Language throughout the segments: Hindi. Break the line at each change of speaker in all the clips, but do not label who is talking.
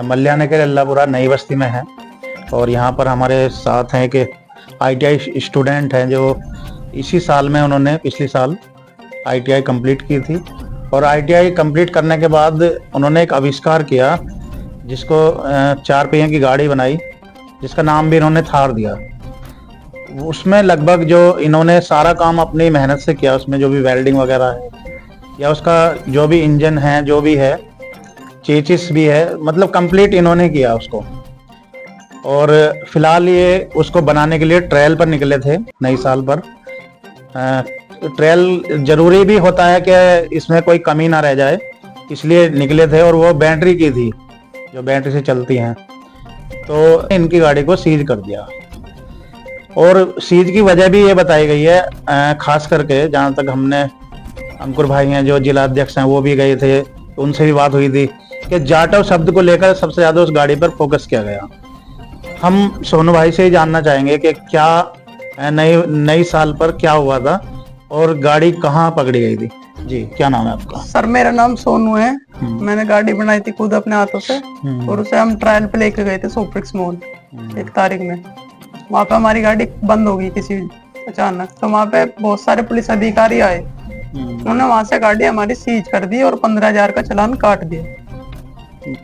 मल्याना के अल्लाहपुरा नई बस्ती में है। और यहाँ पर हमारे साथ हैं कि ITI स्टूडेंट हैं जो इसी साल में उन्होंने पिछले साल ITI कंप्लीट की थी। और ITI कंप्लीट करने के बाद उन्होंने एक आविष्कार किया जिसको 4 पहिए की गाड़ी बनाई, जिसका नाम भी इन्होंने थार दिया। उसमें लगभग जो इन्होंने सारा काम अपनी मेहनत से किया, उसमें जो भी वेल्डिंग वगैरह है या उसका जो भी इंजन है, जो भी है, चेचिस भी है, मतलब कंप्लीट इन्होंने किया उसको। और फिलहाल ये उसको बनाने के लिए ट्रायल पर निकले थे नई साल पर। ट्रायल जरूरी भी होता है कि इसमें कोई कमी ना रह जाए, इसलिए निकले थे। और वो बैटरी की थी, जो बैटरी से चलती हैं। तो इनकी गाड़ी को सीज कर दिया। और सीज की वजह भी ये बताई गई है, खास करके जहाँ तक हमने, अंकुर भाई हैं जो जिला अध्यक्ष हैं वो भी गए थे, तो उनसे भी बात हुई थी कि जाटव शब्द को लेकर सबसे ज्यादा उस गाड़ी पर फोकस किया गया। हम सोनू भाई से ही जानना चाहेंगे कि क्या नई साल पर क्या हुआ था और गाड़ी कहाँ पकड़ी गई थी। जी, क्या नाम है आपका?
सर मेरा नाम सोनू है। मैंने गाड़ी बनाई थी खुद अपने हाथों से, और उसे हम ट्रायल पे लेके गए थे सोफ्रिक्स मॉल 1 तारीख में। वहाँ पे हमारी गाड़ी बंद हो गई किसी अचानक, तो वहाँ पे बहुत सारे पुलिस अधिकारी आए। उन्होंने वहाँ से गाड़ी हमारी सीज कर दी और 15,000 का चालान काट दिया।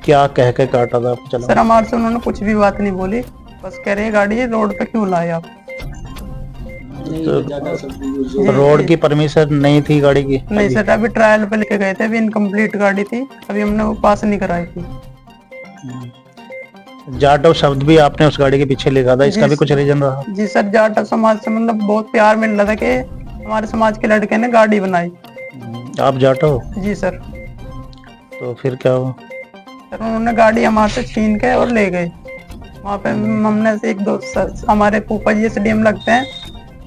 क्या कह के काटा था आपको चालान?
सर हमारे से उन्होंने कुछ भी बात नहीं बोली, बस कह रहे गाड़ी रोड पे क्यों लाए आप।
तो रोड की परमिशन नहीं थी गाड़ी की?
नहीं सर, अभी ट्रायल पे लेके गए थे, अभी इनकम्प्लीट गाड़ी थी, अभी हमने वो पास नहीं कराई थी।
जाटव शब्द भी आपने उस गाड़ी के पीछे लिखा था, इसका भी कुछ रीजन रहा?
जी सर, जाटव समाज से मतलब बहुत प्यार मिल रहा था कि हमारे समाज के लड़के ने गाड़ी बनाई।
आप जाटव?
जी सर।
तो फिर क्या हुआ?
सर उन्होंने गाड़ी हमारे से छीन के और ले गए। वहाँ पे हमने से 1-2 हमारे फूफा जी SDM लगते हैं,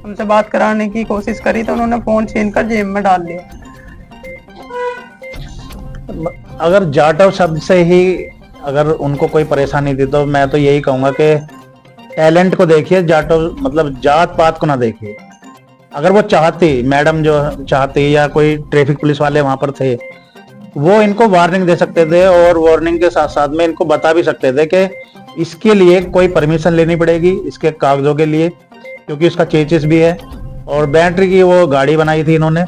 हमसे बात कराने की कोशिश करी तो उन्होंने फोन छीन कर जेब में डाल लिया।
अगर जाटव शब्द से ही अगर उनको कोई परेशानी थी तो मैं तो यही कहूंगा कि टैलेंट को देखिए, जाटव मतलब जात पात को ना देखिए। अगर वो चाहती, मैडम जो चाहती या कोई ट्रैफिक पुलिस वाले वहां पर थे, वो इनको वार्निंग दे सकते थे और वार्निंग के साथ साथ में इनको बता भी सकते थे कि इसके लिए कोई परमिशन लेनी पड़ेगी, इसके कागजों के लिए, क्योंकि उसका चेचिस भी है और बैटरी की वो गाड़ी बनाई थी इन्होंने।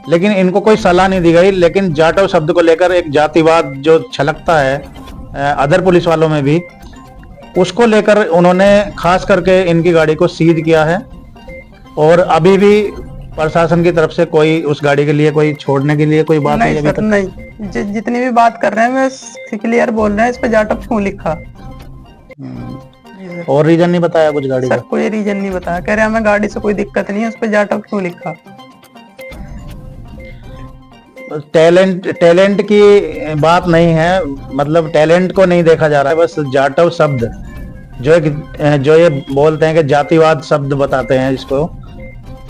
लेकिन इनको कोई सलाह नहीं दी गई। लेकिन जाटव शब्द को लेकर एक जातिवाद जो छलकता है अदर पुलिस वालों में भी, उसको लेकर उन्होंने खास करके इनकी गाड़ी को सीज किया है। और अभी भी प्रशासन की तरफ से कोई उस गाड़ी के लिए कोई छोड़ने के लिए कोई बात
नहीं सर, नहीं। जितनी भी बात कर रहे हैं वे क्लियर बोल रहे हैं, इस पे जाटव क्यों लिखा।
और रीजन नहीं बताया कुछ गाड़ी का?
सर कोई रीजन नहीं बताया, कह रहे हमें गाड़ी से कोई दिक्कत नहीं है, उस पे जाटव क्यों लिखा।
टैलेंट की बात नहीं है, मतलब टैलेंट को नहीं देखा जा रहा है, बस जाटव शब्द जो ये बोलते हैं कि जातिवाद शब्द बताते हैं इसको,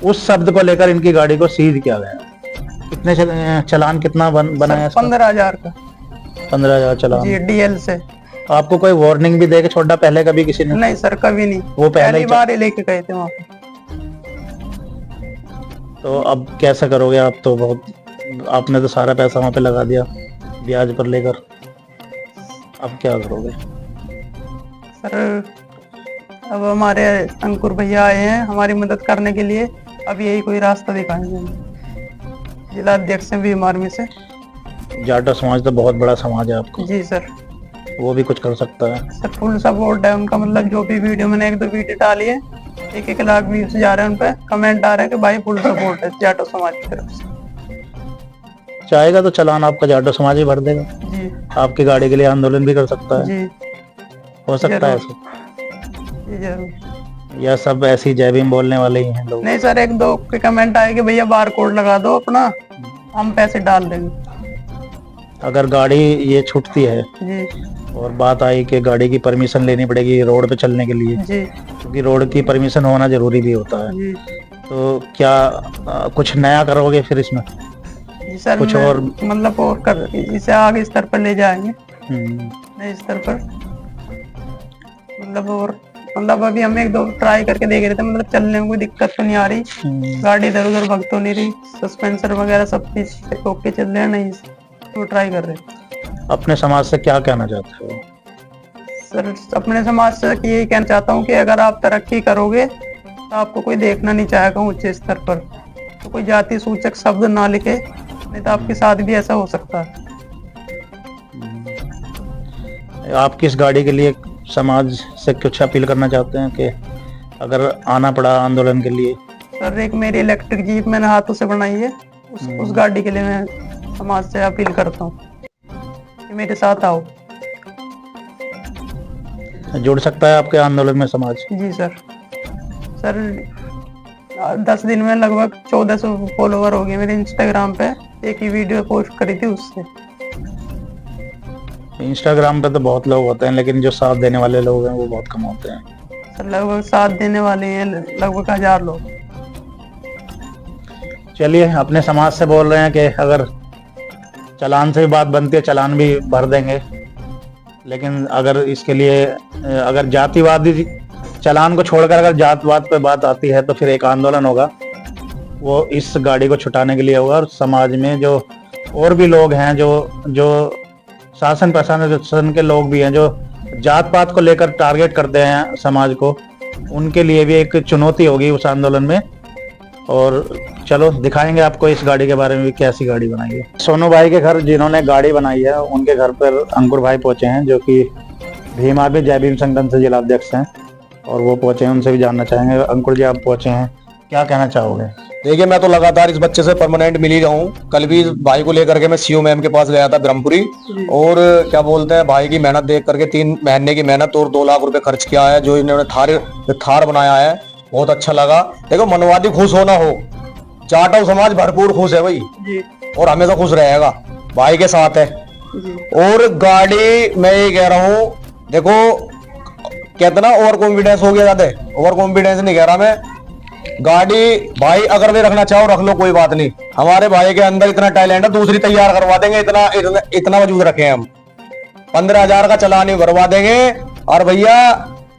उस शब्द को लेकर इनकी गाड़ी को सीज किया गया। कितने चालान कितना बनाया?
15,000 का।
15,000 चालान
जी, DL से।
आपको कोई वार्निंग भी देके छोड़ा पहले कभी किसी ने?
नहीं सर, कभी नहीं,
वो
पहली बार ही लेके गए थे वहाँ पे।
तो अब कैसा करोगे आप? तो बहुत, आपने तो सारा पैसा वहाँ पे लगा दिया ब्याज पर लेकर, अब क्या करोगे?
सर अब हमारे अंकुर भैया आए हैं हमारी मदद करने के लिए, अब यही कोई रास्ता दिखाएंगे। जिला अध्यक्ष हैं भीम आर्मी से।
जाटव समाज तो बहुत बड़ा समाज है आपका।
जी सर।
वो भी कुछ कर सकता है।
सर फुल सपोर्ट है उनका, मतलब जो भी वीडियो मैंने 1-2 वीडियो डाली है, 1-1 लाख व्यूज जा रहे हैं उन पे, कमेंट आ रहे हैं कि भाई फुल सपोर्ट है जाटव समाज की तरफ से।
चाहेगा तो चालान आपका जाटव समाज ही भर देगा
जी।
आपकी गाड़ी के लिए आंदोलन भी कर सकता है।
जी,
हो सकता है ऐसा?
जी जरूर।
या सब ऐसी जय भीम बोलने वाले ही हैं लोग?
नहीं सर, 1-2 के कमेंट आए कि भैया बार कोड लगा दो अपना, हम पैसे डाल देंगे।
अगर गाड़ी ये छूटती है
जी।
और बात आई कि गाड़ी की परमिशन लेनी पड़ेगी रोड पे चलने के लिए,
जी।
क्योंकि रोड की परमिशन होना जरूरी भी होता है,
जी।
तो क्या कुछ नया करोगे फिर इसमें?
जी सर,
कुछ और
मतलब और कर इसे आगे स्तर पर ले जाएंगे, नए स्तर पर। मतलब और मतलब अभी हम 1-2 ट्राई करके देख रहे थे, मतलब चलने में कोई दिक्कत तो नहीं आ रही, गाड़ी इधर उधर भग तो नहीं रही, सस्पेंसर वगैरह सब चीज ओके चल रहे हैं, नहीं तो ट्राई कर रहे हैं।
अपने समाज से क्या कहना चाहते हो?
सर अपने समाज से यही कहना चाहता हूँ कि अगर आप तरक्की करोगे तो आपको कोई देखना नहीं चाहेगा ऊंचे स्तर पर, तो कोई जाति सूचक शब्द ना लिखे, नहीं तो आपके साथ भी ऐसा हो सकता है।
आप किस गाड़ी के लिए समाज से कुछ अपील करना चाहते हैं कि अगर आना पड़ा आंदोलन के लिए?
सर एक मेरी इलेक्ट्रिक जीप मैंने हाथों से बनाई है, उस गाड़ी के लिए मैं समाज से अपील करता हूँ कि मेरे साथ आओ।
जुड़ सकता है आपके आंदोलन में समाज?
जी सर। सर 10 दिन में लगभग 1400 फॉलोवर हो गए मेरे इंस्टाग्राम पे, एक ही वीडियो पोस्ट करी थी उससे।
इंस्टाग्राम पे तो बहुत लोग होते हैं, लेकिन जो साथ देने वाले लोग हैं वो बहुत कम होते हैं।
सर लगभग साथ देने वाले हैं लगभग 1000 लोग।
चलिए, अपने समाज से बोल रहे हैं कि अगर चालान से भी बात बनती है, चालान भी भर देंगे, लेकिन अगर इसके लिए अगर जातिवादी चालान को छोड़कर अगर जातवाद पे बात आती है तो फिर एक आंदोलन होगा, वो इस गाड़ी को छुटाने के लिए होगा। और समाज में जो और भी लोग हैं, जो शासन प्रशासन के लोग भी हैं, जो जात पात को लेकर टारगेट करते हैं समाज को, उनके लिए भी एक चुनौती होगी उस आंदोलन में। और चलो दिखाएंगे आपको इस गाड़ी के बारे में भी, कैसी गाड़ी बनाई है। सोनू भाई के घर जिन्होंने गाड़ी बनाई है, उनके घर पर अंकुर भाई पहुंचे हैं, जो कि भीम आर्मी जय भीम संगठन से जिलाध्यक्ष हैं, और वो पहुंचे हैं, उनसे भी जानना चाहेंगे। अंकुर जी, आप पहुंचे हैं, क्या कहना चाहोगे?
देखिए, मैं तो लगातार इस बच्चे से परमानेंट मिल ही रहा हूँ। कल भी भाई को लेकर के मैं सीओ मैम के पास गया था ब्रह्मपुरी, और क्या बोलते हैं, भाई की मेहनत देख करके 3 महीने की मेहनत और 2 लाख रुपए खर्च किया है, जो इन्होंने थार बनाया है, बहुत अच्छा लगा। देखो, मनवादी खुश होना हो, जाटव समाज भरपूर खुश है भाई
जी, और
हमेशा खुश रहेगा, भाई के साथ है
जी।
और गाड़ी मैं ये कह रहा हूँ, देखो कहते ना ओवर कॉन्फिडेंस हो गया, ज्यादा ओवर कॉन्फिडेंस नहीं कह रहा मैं। गाड़ी भाई अगर वे रखना चाहो रख लो, कोई बात नहीं, हमारे भाई के अंदर इतना टैलेंट है, दूसरी तैयार करवा देंगे, इतना वजूद रखे हम। 15,000 का चलान ही भरवा देंगे। और भैया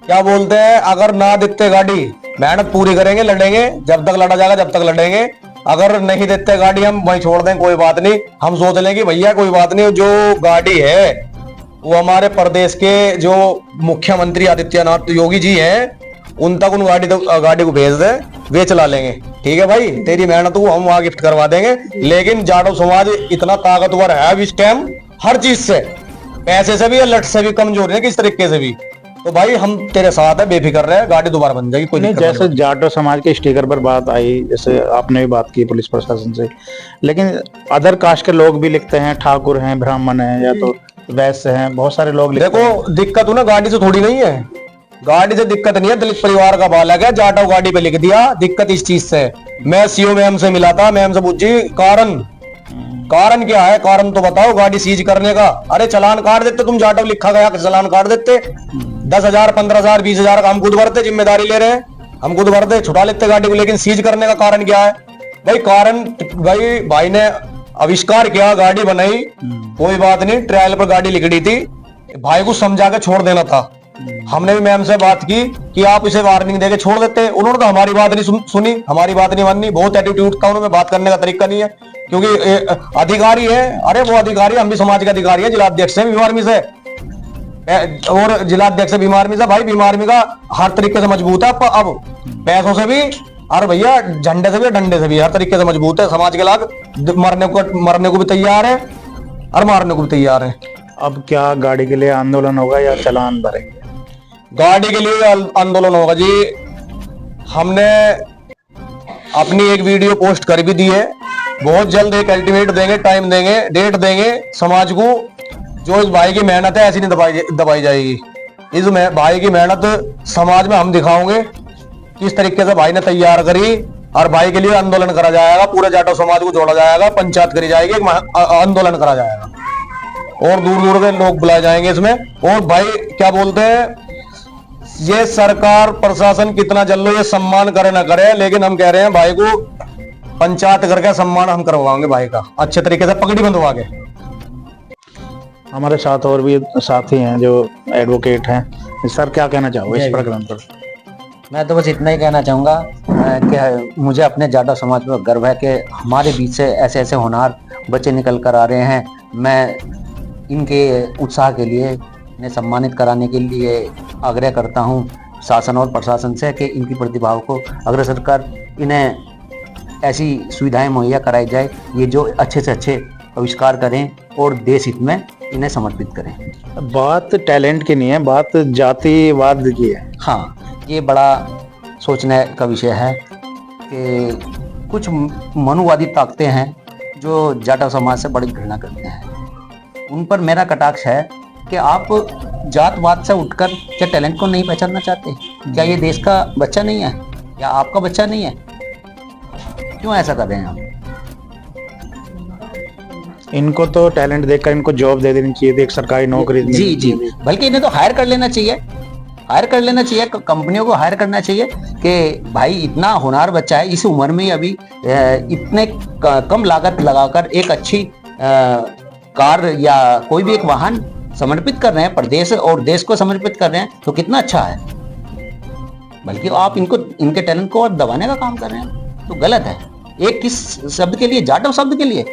क्या बोलते हैं, अगर ना देते गाड़ी, मेहनत पूरी करेंगे, लड़ेंगे, जब तक लड़ा जाएगा जब तक लड़ेंगे। अगर नहीं देते गाड़ी, हम वहीं छोड़ दें, कोई बात नहीं। हम सोच लेंगे भैया कोई बात नहीं, जो गाड़ी है वो हमारे प्रदेश के जो मुख्यमंत्री आदित्यनाथ योगी जी हैं, उन तक उन गाड़ी को भेज दे, वे चला लेंगे। ठीक है भाई, तेरी मेहनत को हम वहां गिफ्ट करवा देंगे। लेकिन जाटव समाज इतना ताकतवर है अब इस टाइम, हर चीज से, पैसे से भी, लट से भी कमजोर है, किस तरीके से भी। तो भाई हम तेरे साथ है, बेफिक्र रहे, गाड़ी दोबारा बन जाएगी, कोई
नहीं। जैसे जाटव समाज के स्टिकर पर बात आई, जैसे आपने भी बात की पुलिस प्रशासन से, लेकिन अदर कास्ट के लोग भी लिखते हैं, ठाकुर हैं, ब्राह्मण हैं, या तो वैश्य हैं, बहुत सारे लोग लिखते हैं।
देखो, दिक्कत ना गाड़ी से थोड़ी नहीं है, गाड़ी से दिक्कत नहीं है, दलित परिवार का बालक है, जाटव गाड़ी पे लिख दिया, दिक्कत इस चीज से। मैं सीओ मैम से मिला था, मैम से पूछी कारण क्या है, कारण तो बताओ गाड़ी सीज करने का। अरे चलान काट देते, तुम जाटव लिखा गया चलान काट देते, 10,000 15,000 20,000 का हम खुद भरते, जिम्मेदारी ले रहे हैं, हम खुद भरते, छुटा लेते गाड़ी को। लेकिन सीज करने का कारण क्या है भाई? कारण भाई ने आविष्कार किया, गाड़ी बनाई, कोई बात नहीं, ट्रायल पर गाड़ी लिख दी थी, भाई को समझा के छोड़ देना था। हमने भी मैम से बात की कि आप इसे वार्निंग देके छोड़ देते, उन्होंने तो हमारी बात नहीं सुनी, हमारी बात नहीं मानी, बहुत एटीट्यूड था उन्होंने, बात करने का तरीका नहीं है, क्योंकि अधिकारी है। अरे वो अधिकारी, हम भी समाज के अधिकारी है, जिलाध्यक्ष है भीम आर्मी से, और जिलाध्यक्ष भीम आर्मी से। भाई भीम आर्मी का हर तरीके से मजबूत है, अब पैसों से भी, और भैया झंडे से भी, डंडे से भी, हर तरीके से मजबूत है। समाज के लोग मरने को भी तैयार है और मारने को भी तैयार है।
अब क्या गाड़ी के लिए आंदोलन होगा या चालान भरेंगे?
गाड़ी के लिए आंदोलन होगा जी। हमने अपनी एक वीडियो पोस्ट कर भी दी है, बहुत जल्द एक अल्टीमेट देंगे, टाइम देंगे, डेट देंगे समाज को। जो इस भाई की मेहनत है ऐसी नहीं दबाई जाएगी। इस भाई की मेहनत समाज में हम दिखाओगे किस तरीके से भाई ने तैयार करी, और भाई के लिए आंदोलन करा जाएगा, पूरे जाटव समाज को जोड़ा जाएगा, पंचायत करी जाएगी, एक आंदोलन करा जाएगा, और दूर दूर के लोग बुलाए जाएंगे इसमें। और भाई क्या बोलते हैं, ये सरकार प्रशासन कितना जल लो, ये सम्मान करे ना करे, लेकिन हम कह रहे हैं भाई को पंचायत करके सम्मान हम करवाएंगे, भाई का अच्छे तरीके से पगड़ी बंधवा के।
हमारे साथ और भी साथी हैं जो एडवोकेट हैं। सर, क्या कहना चाहोगे इस प्रकरण पर?
मैं तो बस इतना ही कहना चाहूँगा कि मुझे अपने जाटव समाज पर गर्व है कि हमारे बीच से ऐसे ऐसे होनहार बच्चे निकल कर आ रहे हैं। मैं इनके उत्साह के लिए इन्हें सम्मानित कराने के लिए आग्रह करता हूँ शासन और प्रशासन से कि इनकी प्रतिभाओं को अग्रसर कर इन्हें ऐसी सुविधाएं मुहैया कराई जाए, ये जो अच्छे से अच्छे आविष्कार करें और देश हित में इन्हें समर्पित करें।
बात टैलेंट की नहीं है, बात जातिवाद की है।
हाँ, ये बड़ा सोचने का विषय है कि कुछ मनुवादी ताकतें हैं जो जाटव समाज से बड़ी घृणा करते हैं। उन पर मेरा कटाक्ष है कि आप जातवाद से उठकर क्या टैलेंट को नहीं पहचानना चाहते? क्या ये देश का बच्चा नहीं है या आपका बच्चा नहीं है? क्यों ऐसा कर रहे हैं आप?
इनको तो टैलेंट देखकर इनको जॉब दे देनी चाहिए थी, एक सरकारी नौकरी देनी
जी जी,
चाहिए।
बल्कि इन्हें तो हायर कर लेना चाहिए, कंपनियों को हायर करना चाहिए कि भाई इतना होनहार बच्चा है, इस उम्र में ही अभी इतने कम लागत लगाकर एक अच्छी कार या कोई भी एक वाहन समर्पित कर रहे हैं, प्रदेश और देश को समर्पित कर रहे हैं, तो कितना अच्छा है। बल्कि आप इनके टैलेंट को और दबाने का काम कर रहे हैं, तो गलत है। एक किस शब्द के लिए? जाटव शब्द के लिए,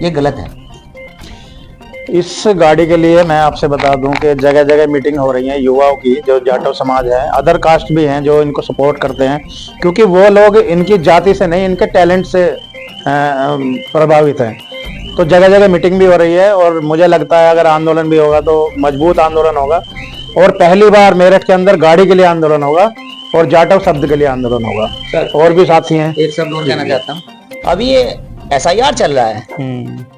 ये गलत है।
इस गाड़ी के लिए मैं आपसे बता दूं कि जगह जगह मीटिंग हो रही है युवाओं की, जो जाटव समाज है, अदर कास्ट भी हैं जो इनको सपोर्ट करते हैं, क्योंकि वो लोग इनकी जाति से नहीं, इनके टैलेंट से प्रभावित हैं। तो जगह जगह मीटिंग भी हो रही है और मुझे लगता है अगर आंदोलन भी होगा तो मजबूत आंदोलन होगा, और पहली बार मेरठ के अंदर गाड़ी के लिए आंदोलन होगा और जाटव शब्द के लिए आंदोलन होगा। और भी साथी हैं।
एक शब्द और कहना चाहता हूँ, अभी ये SIR चल रहा है,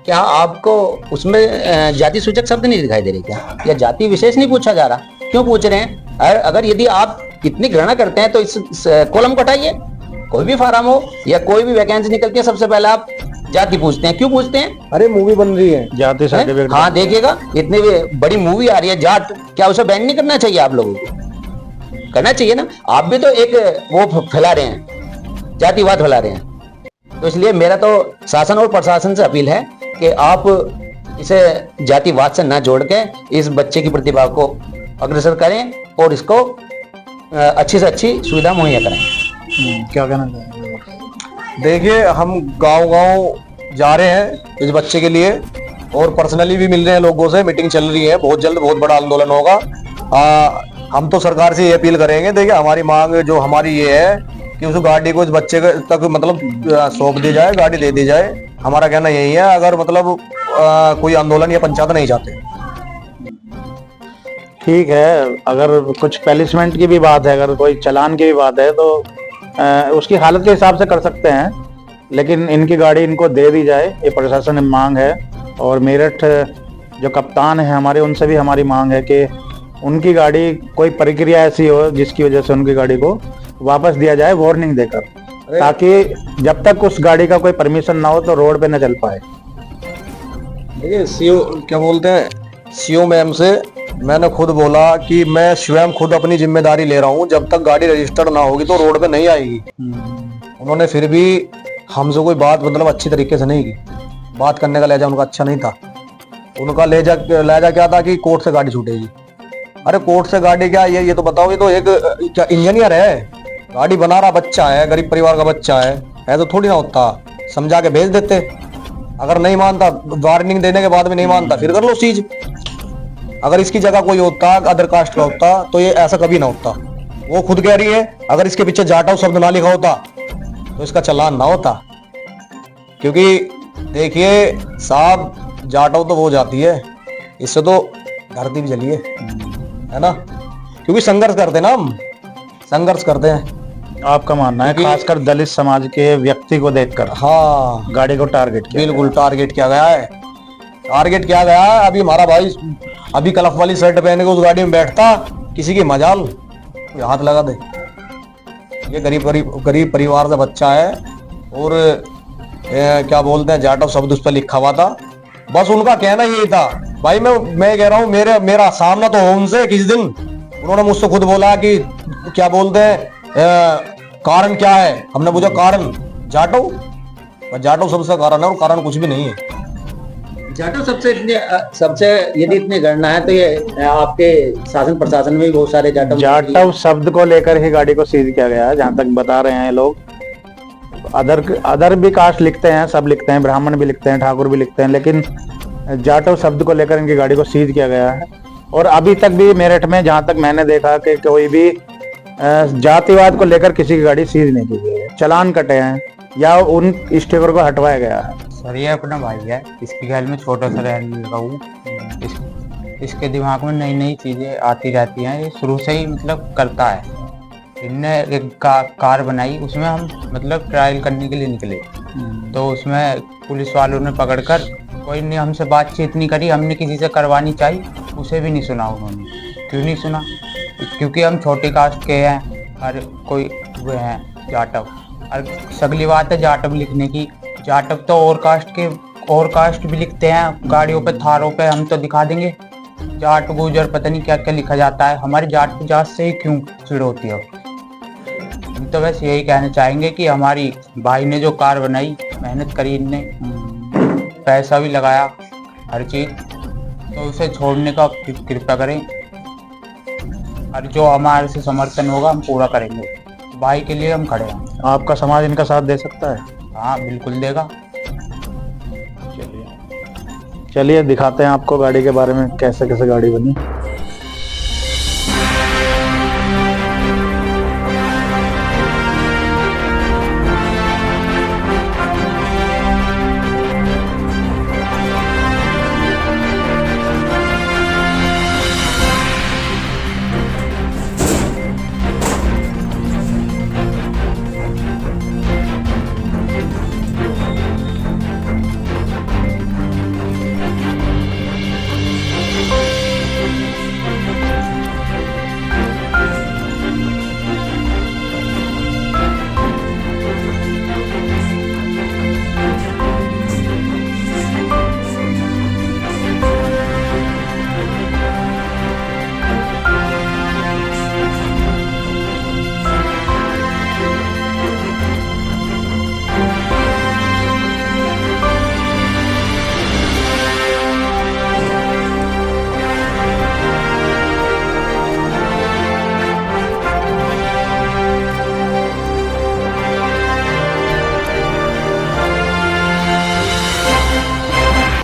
क्या आपको उसमें जाति सूचक शब्द नहीं दिखाई दे रही क्या? या जाति विशेष नहीं पूछा जा रहा? क्यों पूछ रहे हैं? अगर यदि आप इतनी घृणा करते हैं तो इस कॉलम को हटाइए। कोई भी फार्म हो या कोई भी वैकेंसी निकलती है, सबसे पहले आप जाति पूछते हैं। क्यों पूछते हैं?
अरे मूवी बन रही है
जाति सर्टिफिकेट।
हाँ, देखिएगा इतनी बड़ी मूवी आ रही है जाट, क्या उसे बैन नहीं करना चाहिए? आप लोगों को करना चाहिए ना। आप भी तो एक वो फैला रहे हैं, जातिवाद फैला रहे हैं। तो इसलिए मेरा तो शासन और प्रशासन से अपील है कि आप इसे जातिवाद से न जोड़ के इस बच्चे की प्रतिभा को अग्रसर करें और इसको अच्छी से अच्छी सुविधा मुहैया कराएं।
क्या कहना चाहेंगे?
देखिए, हम गांव-गांव जा रहे हैं इस बच्चे के लिए और पर्सनली भी मिल रहे हैं लोगों से, मीटिंग चल रही है, बहुत जल्द बहुत बड़ा आंदोलन होगा। हम तो सरकार से ये अपील करेंगे, देखिए हमारी मांग जो हमारी ये है कि उस गाड़ी को इस बच्चे तक मतलब सौंप दी जाए, गाड़ी दे दी जाए। हमारा कहना यही है, अगर मतलब कोई आंदोलन या पंचायत नहीं चाहते।
ठीक है, अगर कुछ पैलिसमेंट की भी बात है, अगर कोई चालान की भी बात है तो उसकी हालत के हिसाब से कर सकते हैं, लेकिन इनकी गाड़ी इनको दे दी जाए, ये प्रशासन में मांग है। और मेरठ जो कप्तान है हमारे, उनसे भी हमारी मांग है कि उनकी गाड़ी कोई प्रक्रिया ऐसी हो जिसकी वजह से उनकी गाड़ी को वापस दिया जाए, वार्निंग देकर, ताकि जब तक उस गाड़ी का कोई परमिशन ना हो तो रोड पे न चल पाए।
देखिए, सीओ क्या बोलते हैं, सीओ मैम से मैंने खुद बोला कि मैं स्वयं खुद अपनी जिम्मेदारी ले रहा हूं, जब तक गाड़ी रजिस्टर्ड ना होगी तो रोड पे नहीं आएगी। उन्होंने फिर भी हमसे कोई बात मतलब अच्छी तरीके से नहीं की, बात करने का लहजा उनका अच्छा नहीं था। उनका लहजा क्या था कि कोर्ट से गाड़ी छूटेगी। अरे कोर्ट से गाड़ी क्या, ये तो बताओ, ये तो एक क्या इंजीनियर है, गाड़ी बना रहा बच्चा है, गरीब परिवार का बच्चा है तो थोड़ी ना होता, समझा के भेज देते। अगर नहीं मानता, वार्निंग देने के बाद भी नहीं मानता, फिर कर लो सीज। अगर इसकी जगह कोई होता, अदर कास्ट का होता, तो ये ऐसा कभी ना होता। वो खुद कह रही है अगर इसके पीछे जाटव शब्द ना लिखा होता तो इसका चालान ना होता। क्योंकि देखिए साहब, जाटव तो वो जाती है, इससे तो धरती भी जली है ना, क्योंकि संघर्ष करते हैं ना, हम संघर्ष करते हैं।
आपका मानना है खासकर दलित समाज के व्यक्ति को देखकर?
हाँ,
गाड़ी को टारगेट किया,
बिल्कुल टारगेट किया गया है, टारगेट किया गया है। अभी हमारा भाई अभी कलफ वाली शर्ट पहन के उस गाड़ी में बैठता, किसी की मजाल हाथ लगा दे। ये गरीब परिवार का बच्चा है और क्या बोलते हैं, जाटव शब्द उस पर लिखा हुआ था। बस उनका कहना यही था। भाई मैं कह रहा हूँ, मेरा सामना तो हो उनसे किस दिन। उन्होंने मुझसे खुद बोला कि क्या बोलते हैं, कारण क्या है। हमने पूछा कारण, जाटव शब्द का कारण है, और कारण कुछ भी नहीं है।
जाटव सबसे यदि इतनी गणना है तो ये आपके शासन प्रशासन में भी बहुत सारे
जाटव शब्द को लेकर ही गाड़ी को सीज किया गया है, जहां तक बता रहे हैं लोग। अदर भी कास्ट लिखते हैं, सब लिखते हैं, ब्राह्मण भी लिखते हैं, ठाकुर भी लिखते हैं, लेकिन जाटव शब्द को लेकर इनकी गाड़ी को सीज किया गया है। और अभी तक भी मेरठ में जहां तक मैंने देखा कि कोई भी जातिवाद को लेकर किसी की गाड़ी सीज नहीं की गई है, चालान कटे हैं या उन स्टिकर को हटवाया गया है।
सर ये अपना भाई है, इसके ख्याल में छोटा सा रहने लगा हूँ। इसके दिमाग में नई नई चीजें आती रहती हैं, ये शुरू से ही मतलब करता है। इनने एक कार बनाई, उसमें हम मतलब ट्रायल करने के लिए निकले, तो उसमें पुलिस वालों ने पकड़कर, कोई ने हमसे बातचीत नहीं करी, हमने किसी से करवानी चाहिए उसे भी नहीं सुना उन्होंने। क्यों नहीं सुना? क्योंकि हम छोटी कास्ट के हैं, हर कोई वो हैं जाटव। और सगली बात है जाटव लिखने की, जाटव तो और कास्ट भी लिखते हैं गाड़ियों पे, थारों पे, हम तो दिखा देंगे। जाट गुजर पता नहीं क्या क्या लिखा जाता है, हमारी जाट की जात से ही क्यों चिड़ होती है? हम तो बस यही कहना चाहेंगे कि हमारी भाई ने जो कार बनाई, मेहनत करी, इनने पैसा भी लगाया, हर चीज, तो उसे छोड़ने का कृपया करें। और जो हमारे से समर्थन होगा हम पूरा करेंगे, भाई के लिए हम खड़े हैं।
आपका समाज इनका साथ दे सकता है?
हाँ बिल्कुल देगा।
चलिए दिखाते हैं आपको गाड़ी के बारे में, कैसे कैसे गाड़ी बनी।